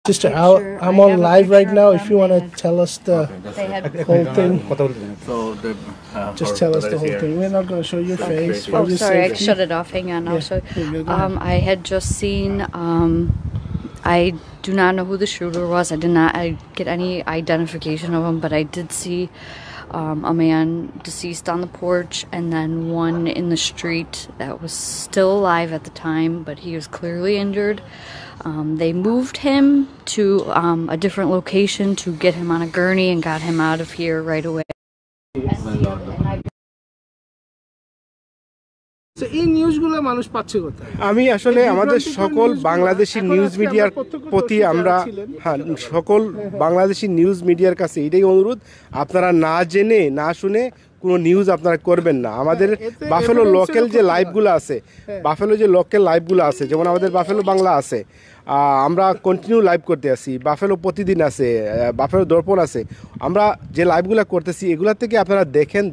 Sister, picture. I'm I on have a live right picture now. of If them. you want They to tell us the They had whole thing, So the just tell us the whole thing. We're not going to show your face for Oh, your sorry, I safety. shut it off. Hang on, I'll Yeah, show here you you. go, go ahead. I had just seen, I do not know who the shooter was. I get any identification of him, but I did see a man deceased on the porch and then one in the street that was still alive at the time, but he was clearly injured. They moved him to a different location to get him on a gurney and got him out of here right away. So এই নিউজগুলো মানুষ পাচ্ছে কোথায়? আমি আসলে আমাদের সকল Bangladeshi news মিডিয়ার প্রতি আমরা সকল বাংলাদেশি নিউজ মিডিয়ার কাছে এটাই অনুরোধ, আপনারা না জেনে না শুনে কোনো নিউজ আপনারা করবেন না। আমাদের বাফেলো লোকাল যে লাইভগুলো আছে, বাফেলো যে লোকাল লাইভগুলো আছে, যেমন আমাদের বাফেলো বাংলা আছে, আমরা কন্টিনিউ লাইভ করতে আসি, বাফেলো প্রতিদিন আছে, বাফেলো দর্পণ আছে। আমরা যে লাইভগুলো করতেছি এগুলোর থেকে আপনারা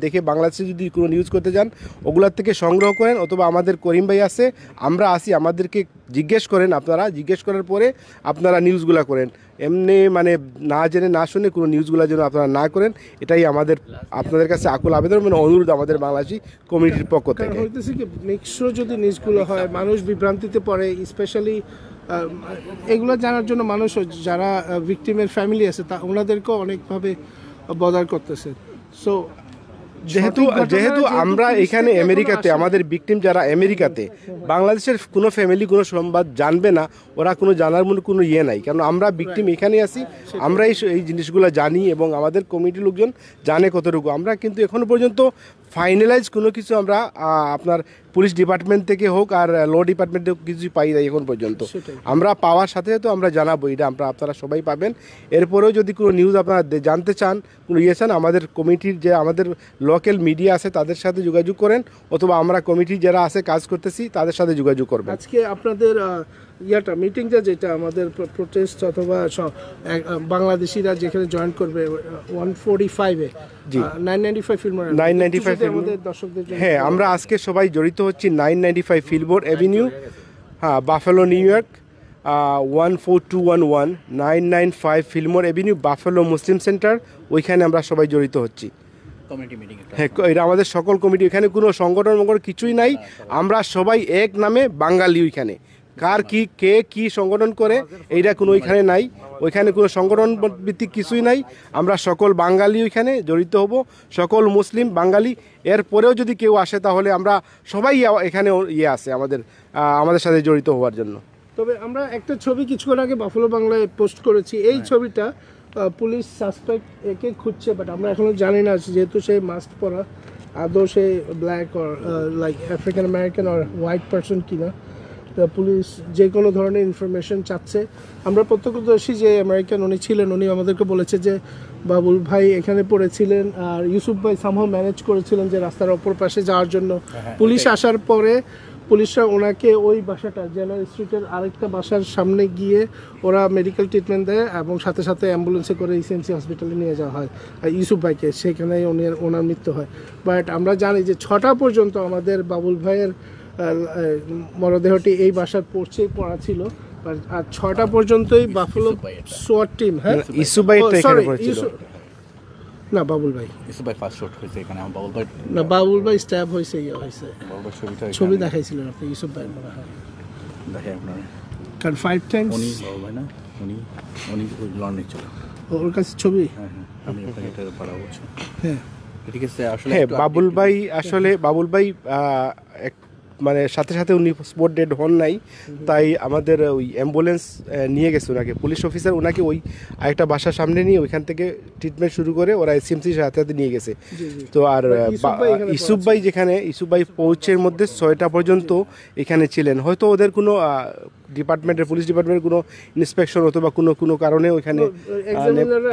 দেখে বাংলাদেশে যদি কোনো নিউজ করতে যান ওগুলোর থেকে সংগ্রহ করেন, অথবা আমাদের করিম ভাই আছে, আমরা আসি, আমাদেরকে জিজ্ঞেস করেন, আপনারা জিজ্ঞেস করার পরে আপনারা নিউজগুলো করেন। এমনি মানে না জেনে না শুনে কোনো নিউজগুলো যেন আপনারা না করেন, এটাই আমাদের আপনাদের কাছে আকুল আবেদন, মানে অনুরোধ আমাদের বাংলাদেশি কমিউনিটির পক্ষ থেকে। হইতেছে কি নেক্সট যদি নিউজগুলো হয় মানুষ বিভ্রান্তিতে পড়ে, স্পেশালি এগুলো জানার জন্য মানুষ যারা ভিকটিমের ফ্যামিলি আছে তা ওনাদেরকেও অনেকভাবে বদার করতেছে। সো যেহেতু আমরা এখানে আমেরিকাতে, আমাদের ভিকটিম যারা আমেরিকাতে, বাংলাদেশের কোনো ফ্যামিলি কোনো সংবাদ জানবে না, ওরা কোনো জানার মনে কোনো ইয়ে নাই, কারণ আমরা ভিকটিম এখানে আছি, আমরা এই জিনিসগুলো জানি এবং আমাদের কমিটির লোকজন জানে কতটুকু। আমরা কিন্তু এখনো পর্যন্ত ফাইনালাইজ কোনো কিছু আমরা আপনার পুলিশ ডিপার্টমেন্ট থেকে হোক আর ল ডিপার্টমেন্টে কিছু পাই নাই এখন পর্যন্ত। আমরা পাওয়ার সাথে সাথে আমরা জানাবো, এটা আপনারা সবাই পাবেন। এরপরেও যদি কোনো নিউজ আপনারা জানতে চান, কোনো ইয়ে চান, আমাদের কমিটির যে আমাদের লোকাল মিডিয়া আছে তাদের সাথে যোগাযোগ করেন, অথবা আমরা কমিটি যারা আছে কাজ করতেছি তাদের সাথে যোগাযোগ করবেন। আজকে আপনাদের মিটিংটা যেটা আমাদের প্রোটেস্ট অথবা বাংলাদেশিরা যেখানে জয়েন করবে 145-এ 995 ফিলমোর 995 আমাদের দর্শকদের জন্য, হ্যাঁ আমরা আজকে সবাই জড়িত হচ্ছি 995 Fillmore Avenue, Buffalo New York 14211 995 Fillmore Avenue, Buffalo Muslim centre, ওইখানে আমরা সবাই জড়িত হচ্ছি। হ্যাঁ, এটা আমাদের সকল কমিটি, এখানে কোনো সংগঠন কিছুই নাই, আমরা সবাই এক নামে বাঙালি। ওইখানে কার কি সংগঠন করে এইটা কোনো ওইখানে নাই, ওইখানে কোনো সংগঠন ভিত্তিক কিছুই নাই, আমরা সকল বাঙালি ওইখানে জড়িত হব, সকল মুসলিম বাঙালি। এরপরেও যদি কেউ আসে তাহলে আমরা সবাই এখানে আছে আমাদের সাথে জড়িত হওয়ার জন্য। তবে আমরা একটা ছবি কিছুক্ষণ আগে বাফেলো বাংলায় পোস্ট করেছি, এই ছবিটা পুলিশ সাসপেক্ট একে খুঁজছে, বাট আমরা এখনো জানি না যেহেতু সে মাস্ক পরা, আদৌ সে black or like African American or white person কিনা। পুলিশ যে কোনো ধরনের ইনফরমেশন চাচ্ছে। আমরা প্রত্যক্ষদর্শী যে আমেরিকান উনি ছিলেন, উনি আমাদেরকে বলেছে যে বাবুল ভাই এখানে পড়েছিলেন আর ইউসুফ ভাই সামহাও ম্যানেজ করেছিলেন যে রাস্তার অপর পাশে যাওয়ার জন্য। পুলিশ আসার পরে পুলিশরা ওনাকে ওই বাসাটা জেনারেল স্ট্রিটের আরেকটা বাসার সামনে গিয়ে ওরা মেডিকেল ট্রিটমেন্ট দেয় এবং সাথে সাথে অ্যাম্বুলেন্সে করে ইসিএমসি হসপিটালে নিয়ে যাওয়া হয় ইউসুফ ভাইকে, সেখানেই ওনার মৃত্যু হয়। বাট আমরা জানি যে 6টা পর্যন্ত আমাদের বাবুল ভাইয়ের মরদেহটি এই বাসার পড়া ছিল, আর 6টা পর্যন্তই বাফেলো সোয়াট টিম, হ্যাঁ ইসুফ ভাই না বাবুল ভাই, ইসুফ ভাই ফার্স্ট শট হয়েছে এখানে, বাবুল ভাই স্ট্যাব হয়েছে, ছবি দেখাইছিলেন আপনি ইসুফ ভাই মনে হয়, দেখে আপনারা, কারণ 5 টাইমস উনি বাবুল ভাই না, উনি ওই লন্ডনে ছিল, ওর কাছে ছবি, হ্যাঁ আমি আপনাকে এটা বলা বলছি। হ্যাঁ ঠিক আছে, আসলে হ্যাঁ বাবুল ভাই মানে সাথে সাথে উনি স্পট ডেড হন নাই, তাই আমাদের ওই অ্যাম্বুলেন্স নিয়ে গেছে ওনাকে, পুলিশ অফিসার ওনাকে ওই আরেকটা বাসার সামনে নিয়ে ওইখান থেকে ট্রিটমেন্ট শুরু করে ওরা এসএমসির সাথে সাথে নিয়ে গেছে। তো আর ইসুফ ভাই পৌঁছের মধ্যে 6টা পর্যন্ত এখানে ছিলেন, হয়তো ওদের কোনো ডিপার্টমেন্টের পুলিশ ডিপার্টমেন্টের কোনো ইন্সপেকশন অথবা কোনো কারণে ওইখানে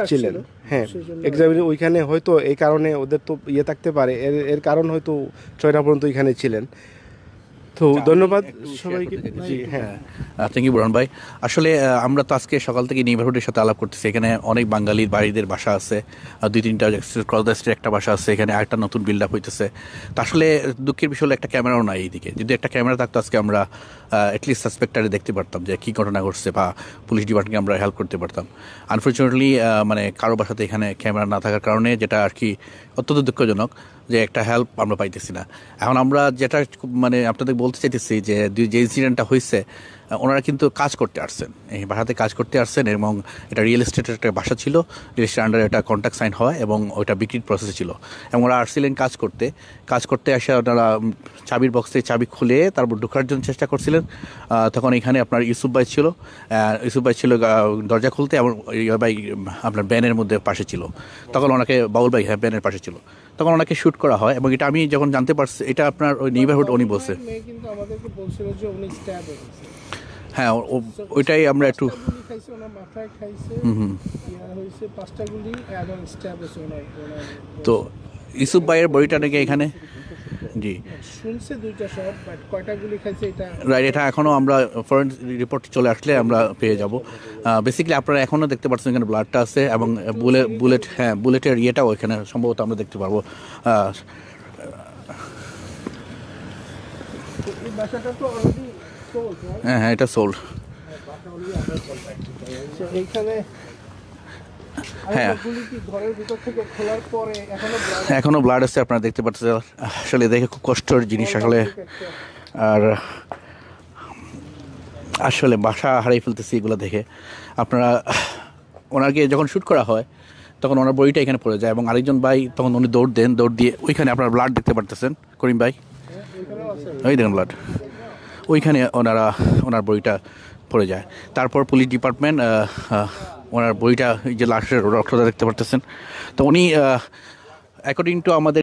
ছিলেন, হ্যাঁ এক্সামিনার ওইখানে হয়তো এই কারণে ওদের তো থাকতে পারে, এর কারণ হয়তো 6টা পর্যন্ত এখানে ছিলেন। তো ধন্যবাদ সবাইকে। জি হ্যাঁ, থ্যাংক ইউ বুরহান ভাই। আসলে আমরা তো আজকে সকাল থেকে নেইবারহুডের সাথে আলাপ করতেছি। এখানে অনেক বাঙালির বাড়িদের বাসা আছে, 2-3টা ক্রস দ্য স্ট্রিট একটা বাসা আছে, এখানে আরেকটা নতুন বিল্ড আপ হইতেছে। তো আসলে দুঃখের বিষয় হলো একটা ক্যামেরাও নাই এইদিকে। যদি একটা ক্যামেরা থাকতো আজকে আমরা অ্যাটলিস্ট সাসপেক্টারে দেখতে পারতাম যে কী ঘটনা ঘটছে, বা পুলিশ ডিপার্টমেন্টকে আমরা হেল্প করতে পারতাম। আনফর্চুনেটলি মানে কারো বাসাতে এখানে ক্যামেরা না থাকার কারণে, যেটা আর কি অত্যন্ত দুঃখজনক, যে একটা হেল্প আমরা পাইতেছি না। এখন আমরা যেটা মানে আপনাদের বলতে চাইতেছি যে যে ইনসিডেন্টটা হয়েছে, ওনারা কিন্তু কাজ করতে আসছেন, এই বাসাতে কাজ করতে আসছেন, এবং এটা রিয়েল এস্টেটের একটা বাসা ছিল, রিয়েল এস্টেট আন্ডারে একটা কন্ট্রাক্ট সাইন হয় এবং ওইটা বিক্রির প্রসেসে ছিল, এবং ওরা আসছিলেন কাজ করতে আসে ওনারা চাবির বক্স থেকে চাবি খুলে তারপর ঢোকার জন্য চেষ্টা করছিলেন। তখন এখানে আপনার ইউসুফ ভাই ছিল দরজা খুলতে, এবং ভাই আপনার ব্যানের মধ্যে পাশে ছিল। তখন ওনাকে বাউল ভাই হ্যাঁ ব্যানের পাশে ছিল, তখন ওনাকে শ্যুট করা হয়। এবং এটা আমি যখন জানতে পারছি, এটা আপনার ওই নেইবারহুড উনি বলছে। মেয়ে কিন্তু আমাদেরকে বলছিল যে উনি স্ট্যাব হয়েছে। হ্যাঁ, ওইটাই আমরা একটু গুলি খাইছে, ওনার মাথায় খাইছে, ইয়া হয়েছে 5টা গুলি, এবং স্ট্যাব হয়েছে ওনার। তো ইউসুফ ভাইয়ের বডিটা নাকি এখানে, জি শুনছে 2টা শট, বাট কয়টা গুলি খাইছে এটা রাইট, এটা এখনও আমরা ফরেন্সিক রিপোর্ট চলে আসলে আমরা পেয়ে যাব। বেসিক্যালি আপনারা এখনও দেখতে পাচ্ছেন এখানে ব্লাডটা আছে, এবং বুলেটের ইয়েটাও এখানে সম্ভবত আমরা দেখতে পারবো। এই বাসাটা তো অলরেডি সোল্ড, রাইট? হ্যাঁ, এটা সোল্ড। এইখানে হ্যাঁ, গুলি কি ঘরের ভিতর থেকে খোলার পরে এখনও ব্লাড আছে, আপনারা দেখতে পাচ্ছেন। আসলে দেখে খুব কষ্টের জিনিস আসলে। আর আসলে বাসা হারিয়ে ফেলতেছি এগুলো দেখে। আপনারা ওনাকে যখন শ্যুট করা হয় তখন ওনার বইটা এখানে পড়ে যায়, এবং আরেকজন ভাই তখন উনি দৌড় দিয়ে ওইখানে আপনার ব্লাড দেখতে পারতেছেন করিম ভাই, ওই দেখেন ব্লাড, ওইখানে ওনার বইটা পড়ে যায়। তারপর পুলিশ ডিপার্টমেন্ট ওনার বইটা, যে লাশের রক্তটা দেখতে পারতেছেন। তো উনি অ্যাকর্ডিং টু আমাদের